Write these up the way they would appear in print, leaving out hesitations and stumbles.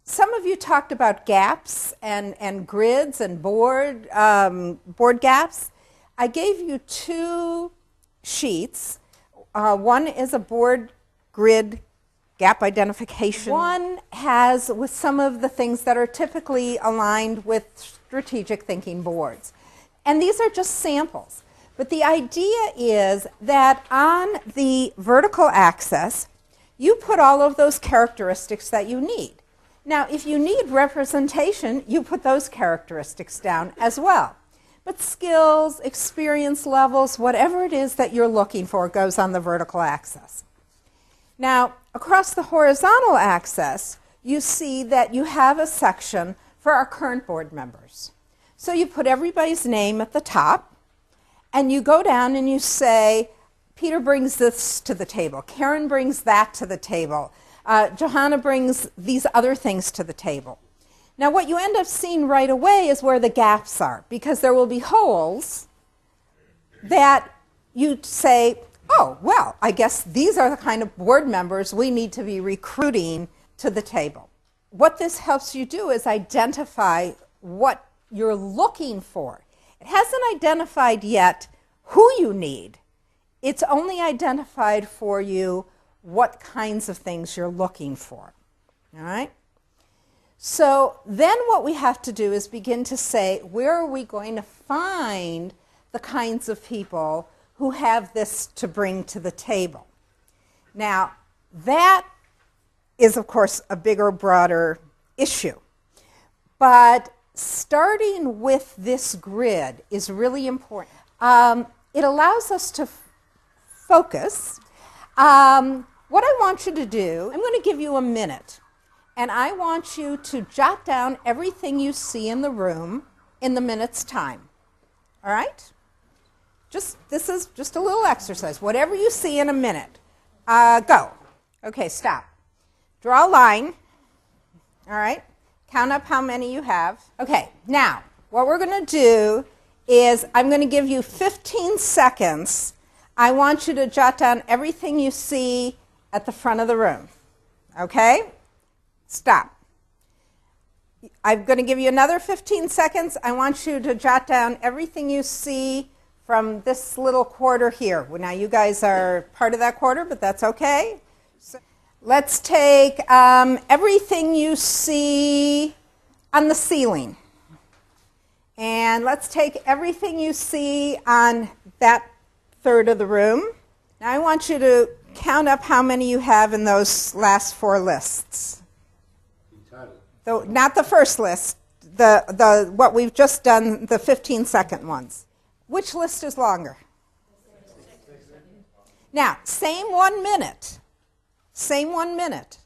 some of you talked about gaps and grids and board gaps. I gave you two sheets. One is a board grid gap identification. One has with some of the things that are typically aligned with strategic thinking boards. And these are just samples. But the idea is that on the vertical axis, you put all of those characteristics that you need. Now, if you need representation, you put those characteristics down as well. But skills, experience levels, whatever it is that you're looking for goes on the vertical axis. Now, across the horizontal axis, you see that you have a section for our current board members. So you put everybody's name at the top, and you go down and you say, Peter brings this to the table, Karen brings that to the table, Johanna brings these other things to the table. Now what you end up seeing right away is where the gaps are, because there will be holes that you say, oh, well, I guess these are the kind of board members we need to be recruiting to the table. What this helps you do is identify what you're looking for. It hasn't identified yet who you need. It's only identified for you what kinds of things you're looking for. All right? So then what we have to do is begin to say, where are we going to find the kinds of people who have this to bring to the table? Now, that is, of course, a bigger, broader issue. But starting with this grid is really important. It allows us to focus. What I want you to do, I'm going to give you a minute. And I want you to jot down everything you see in the room in the minute's time. All right? This is just a little exercise. Whatever you see in a minute. Go. Okay, stop. Draw a line. All right? Count up how many you have. Okay, now, what we're going to do is I'm going to give you 15 seconds. I want you to jot down everything you see at the front of the room. Okay? Stop. I'm going to give you another 15 seconds. I want you to jot down everything you see from this little quarter here. Well, now, you guys are part of that quarter, but that's okay. So let's take everything you see on the ceiling. And let's take everything you see on that third of the room. Now I want you to count up how many you have in those last four lists. Not the first list, what we've just done, the 15-second ones. Which list is longer? Now, same 1 minute. Same 1 minute.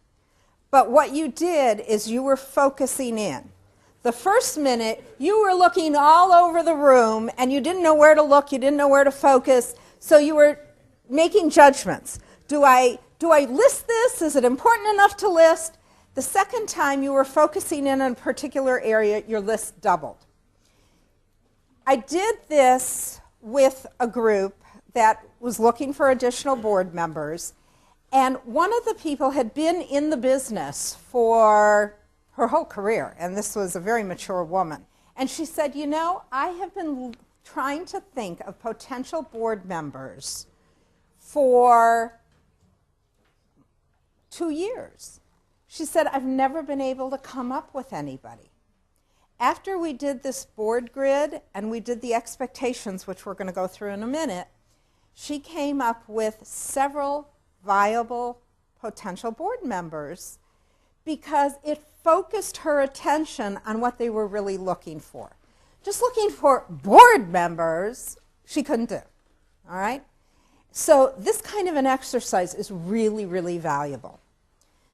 But what you did is you were focusing in. The first minute, you were looking all over the room, and you didn't know where to look, you didn't know where to focus, so you were making judgments. Do I list this? Is it important enough to list? The second time you were focusing in on a particular area, your list doubled. I did this with a group that was looking for additional board members, and one of the people had been in the business for her whole career, and this was a very mature woman. And she said, you know, I have been trying to think of potential board members for 2 years. She said, I've never been able to come up with anybody. After we did this board grid and we did the expectations, which we're going to go through in a minute, she came up with several viable potential board members because it focused her attention on what they were really looking for. Just looking for board members, she couldn't do. All right? So this kind of an exercise is really, really valuable.